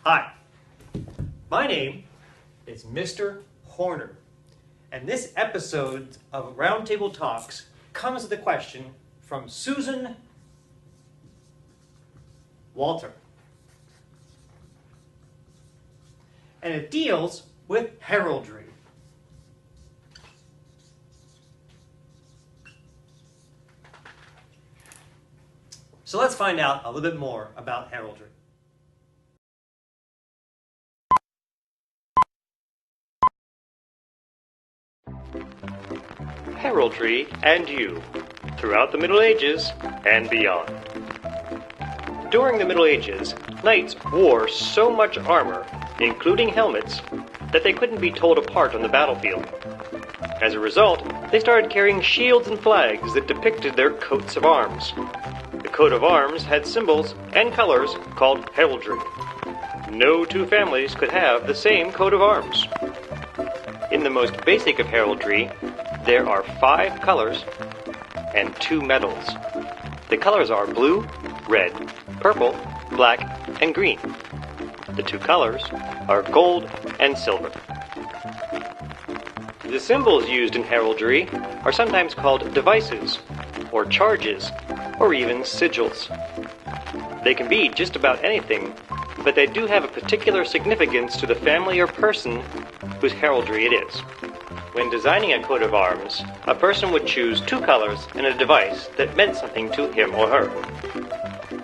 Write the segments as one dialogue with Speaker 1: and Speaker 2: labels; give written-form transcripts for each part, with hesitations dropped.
Speaker 1: Hi, my name is Mr. Horner, and this episode of Roundtable Talks comes with a question from Susan Walter. And it deals with heraldry. So let's find out a little bit more about heraldry. Heraldry and you, throughout the Middle Ages and beyond. During the Middle Ages, knights wore so much armor, including helmets, that they couldn't be told apart on the battlefield. As a result, they started carrying shields and flags that depicted their coats of arms. The coat of arms had symbols and colors called heraldry. No two families could have the same coat of arms. In the most basic of heraldry, there are 5 colors and 2 metals. The colors are blue, red, purple, black, and green. The 2 colors are gold and silver. The symbols used in heraldry are sometimes called devices, or charges, or even sigils. They can be just about anything, but they do have a particular significance to the family or person whose heraldry it is. When designing a coat of arms, a person would choose 2 colors and a device that meant something to him or her.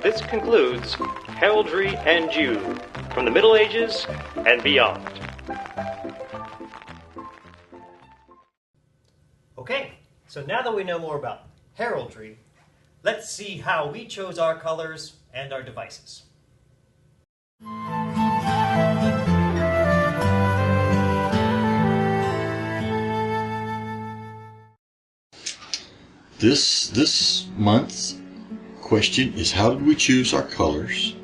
Speaker 1: This concludes Heraldry and You, from the Middle Ages and beyond. Okay, so now that we know more about heraldry, let's see how we chose our colors and our devices.
Speaker 2: This month's question is, how did we choose our colors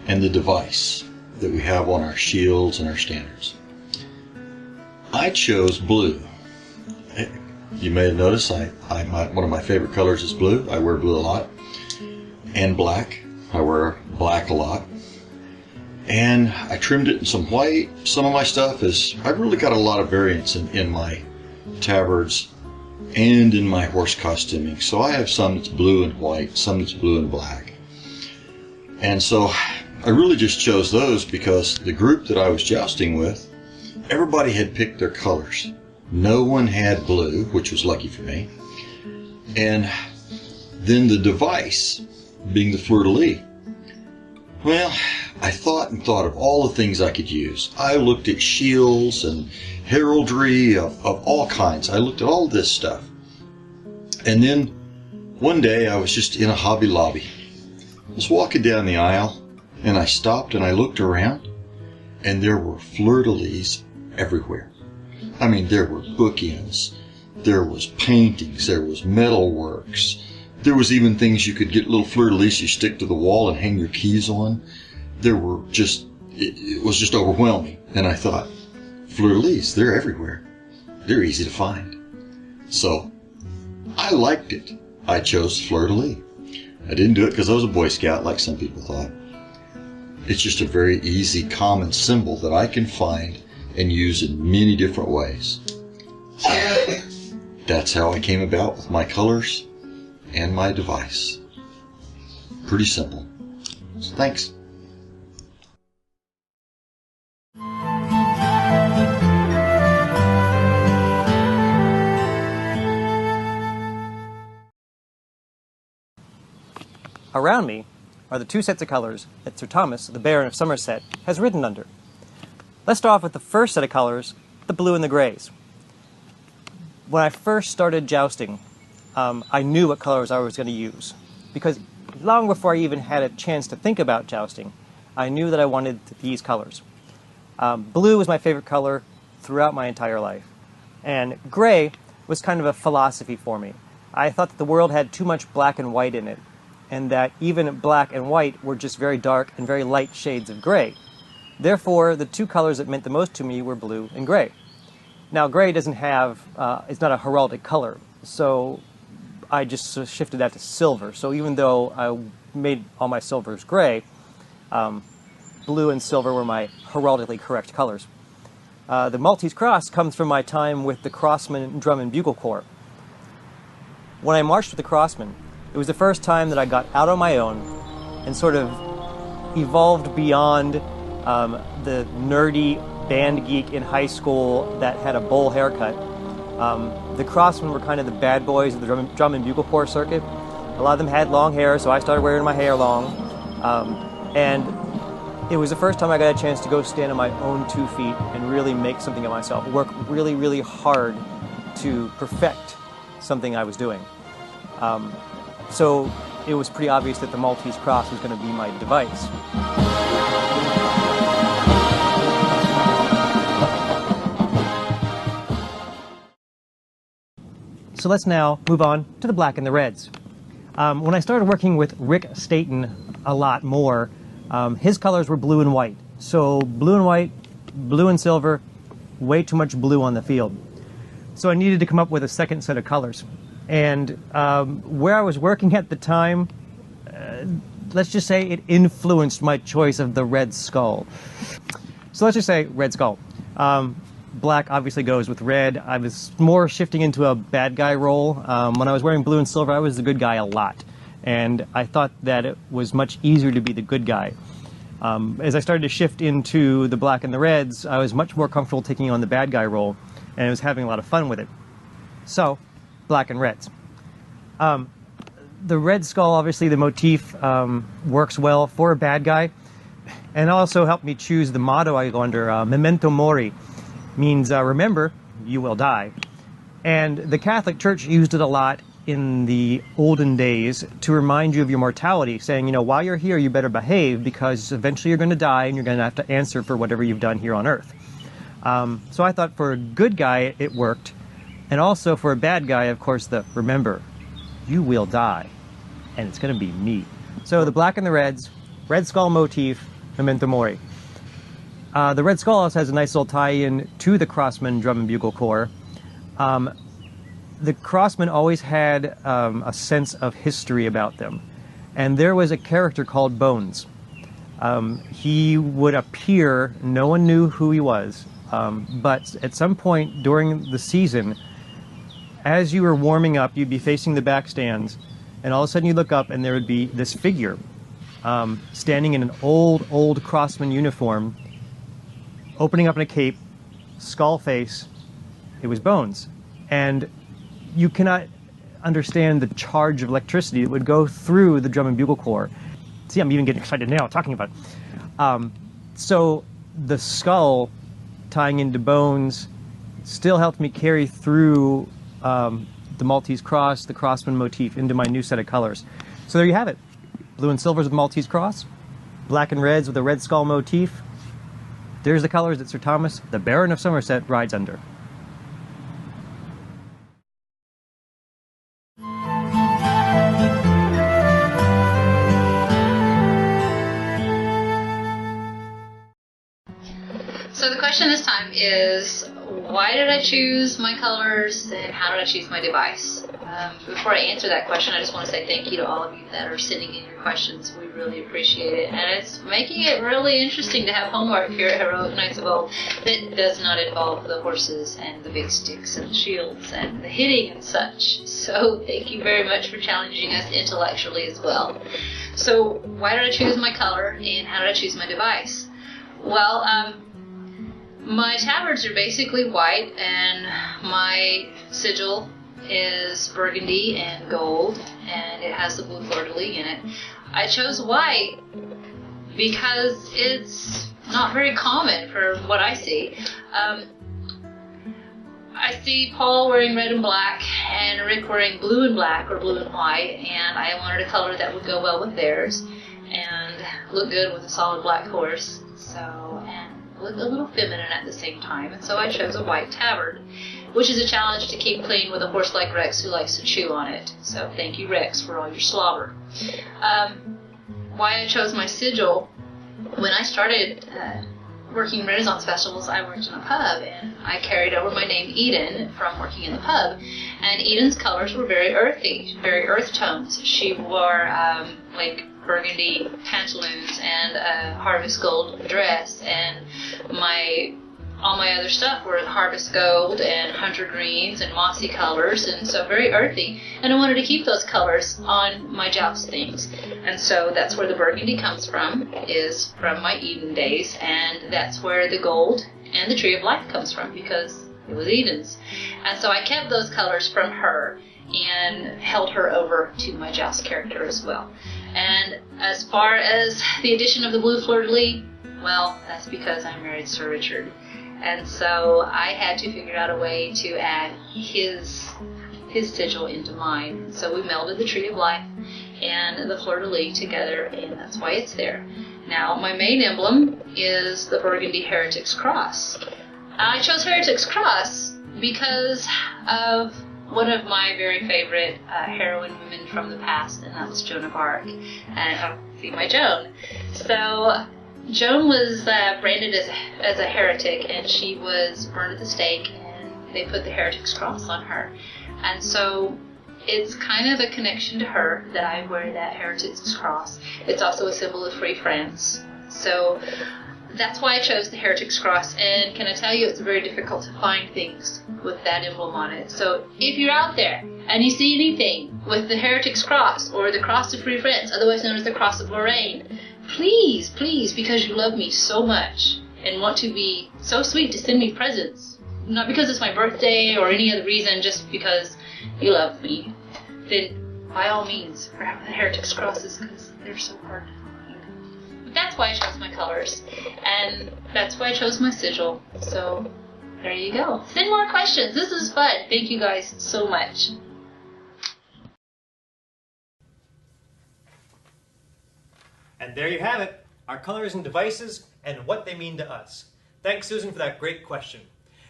Speaker 2: and the device that we have on our shields and our standards? I chose blue. You may have noticed one of my favorite colors is blue. I wear blue a lot. And black. I wear black a lot. And I trimmed it in some white. Some of my stuff I've really got a lot of variance in my tabards and in my horse costuming. So I have some that's blue and white, some that's blue and black. And so I really just chose those because the group that I was jousting with, everybody had picked their colors. No one had blue, which was lucky for me. And then the device, being the fleur-de-lis. Well, I thought of all the things I could use. I looked at shields and heraldry of all kinds. I looked at all this stuff. And then one day I was just in a Hobby Lobby. I was walking down the aisle and I stopped and I looked around and there were fleur-de-lis everywhere. I mean, there were bookends, there was paintings, there was metalworks. There was even things you could get, little fleur-de-lis you stick to the wall and hang your keys on. There were it was just overwhelming. And I thought, fleur-de-lis, they're everywhere. They're easy to find. So I liked it. I chose fleur-de-lis. I didn't do it because I was a Boy Scout like some people thought. It's just a very easy, common symbol that I can find and use in many different ways. So that's how I came about with my colors and my device. Pretty simple. So thanks.
Speaker 1: Around me are the 2 sets of colors that Sir Thomas, the Baron of Somerset, has ridden under. Let's start off with the first set of colors, the blue and the grays. When I first started jousting, I knew what colors I was going to use, because long before I even had a chance to think about jousting, I knew that I wanted these colors. Blue was my favorite color throughout my entire life, and gray was kind of a philosophy for me. I thought that the world had too much black and white in it, and that even black and white were just very dark and very light shades of gray. Therefore, the 2 colors that meant the most to me were blue and gray. Now, gray doesn't have, it's not a heraldic color, so I just shifted that to silver. So even though I made all my silvers gray, blue and silver were my heraldically correct colors. The Maltese Cross comes from my time with the Crossman Drum and Bugle Corps. When I marched with the Crossmen, it was the first time that I got out on my own and sort of evolved beyond the nerdy band geek in high school that had a bowl haircut. The Crossmen were kind of the bad boys of the drum and bugle corps circuit. A lot of them had long hair, so I started wearing my hair long. And it was the first time I got a chance to go stand on my own 2 feet and really make something of myself, work really, really hard to perfect something I was doing. So it was pretty obvious that the Maltese Cross was going to be my device. So let's now move on to the black and the reds. When I started working with Rick Staten a lot more, his colors were blue and white. So blue and white, blue and silver, way too much blue on the field. So I needed to come up with a second set of colors. And where I was working at the time, let's just say it influenced my choice of the red skull. So let's just say red skull. Black obviously goes with red. I was more shifting into a bad guy role. When I was wearing blue and silver, I was the good guy a lot. And I thought that it was much easier to be the good guy. As I started to shift into the black and the reds, I was much more comfortable taking on the bad guy role, and I was having a lot of fun with it. So, black and reds. The red skull, obviously the motif works well for a bad guy, and also helped me choose the motto I go under, Memento Mori, means remember, you will die. And the Catholic Church used it a lot in the olden days to remind you of your mortality, saying, you know, while you're here, you better behave because eventually you're going to die and you're going to have to answer for whatever you've done here on earth. So I thought for a good guy, it worked. And also for a bad guy, of course, the remember, you will die, and it's going to be me. So the black and the reds, red skull motif, Memento Mori. The red skull also has a nice little tie-in to the Crossman Drum and Bugle Corps. The Crossmen always had a sense of history about them. And there was a character called Bones. He would appear, no one knew who he was, but at some point during the season, as you were warming up, you'd be facing the back stands, and all of a sudden you look up and there would be this figure standing in an old Crossman uniform, opening up in a cape, skull face. It was Bones. And you cannot understand the charge of electricity that would go through the drum and bugle corps. See, I'm even getting excited now talking about it. So the skull tying into Bones still helped me carry through the Maltese Cross, the Crossman motif, into my new set of colors. So there you have it. Blue and silvers with the Maltese Cross, black and reds with a red skull motif. There's the colors that Sir Thomas, the Baron of Somerset, rides under.
Speaker 3: So the question this time is, why did I choose my colors and how did I choose my device? Before I answer that question, I just want to say thank you to all of you that are sending in your questions. We really appreciate it. And it's making it really interesting to have homework here at Heroic Knights of Old that does not involve the horses and the big sticks and the shields and the hitting and such. So thank you very much for challenging us intellectually as well. So why did I choose my color and how did I choose my device? Well, my tabards are basically white, and my sigil is burgundy and gold, and it has the blue fleur-de-lis in it. I chose white because it's not very common for what I see. I see Paul wearing red and black, and Rick wearing blue and black or blue and white, and I wanted a color that would go well with theirs and look good with a solid black horse. And look a little feminine at the same time, and so I chose a white tabard, which is a challenge to keep clean with a horse like Rex who likes to chew on it. So thank you, Rex, for all your slobber. Why I chose my sigil, when I started working Renaissance festivals, I worked in a pub, and I carried over my name Eden from working in the pub, and Eden's colors were very earthy, very earth tones. She wore like burgundy pantaloons and a harvest gold dress, and all my other stuff were harvest gold and hunter greens and mossy colors, and so very earthy. And I wanted to keep those colors on my joust things. And so that's where the burgundy comes from, is from my Eden days, and that's where the gold and the Tree of Life comes from, because it was Eden's. And so I kept those colors from her and held her over to my joust character as well. And as far as the addition of the blue fleur-de-lis, well, that's because I married Sir Richard. And so I had to figure out a way to add his sigil into mine. So we melded the Tree of Life and the fleur-de-lis together, and that's why it's there. Now, my main emblem is the Burgundy Heretic's Cross. I chose Heretic's Cross because of one of my very favorite heroine women from the past, and that was Joan of Arc. And see my Joan. So Joan was branded as a heretic, and she was burned at the stake, and they put the Heretic's Cross on her. And so it's kind of a connection to her that I wear that Heretic's Cross. It's also a symbol of free France. So that's why I chose the Heretic's Cross, and can I tell you, it's very difficult to find things with that emblem on it. So if you're out there and you see anything with the Heretic's Cross or the Cross of Free France, otherwise known as the Cross of Lorraine, please, please, because you love me so much and want to be so sweet to send me presents, not because it's my birthday or any other reason, just because you love me, then by all means, grab the Heretic's Crosses, because they're so hard to find. But that's why I chose my colors, and that's why I chose my sigil. So there you go. Send more questions. This is fun. Thank you guys so much.
Speaker 1: And there you have it, our colors and devices and what they mean to us. Thanks, Susan, for that great question.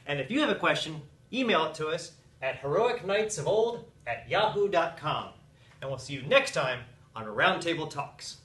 Speaker 1: And if you have a question, email it to us at heroicknightsofold@yahoo.com. And we'll see you next time on Roundtable Talks.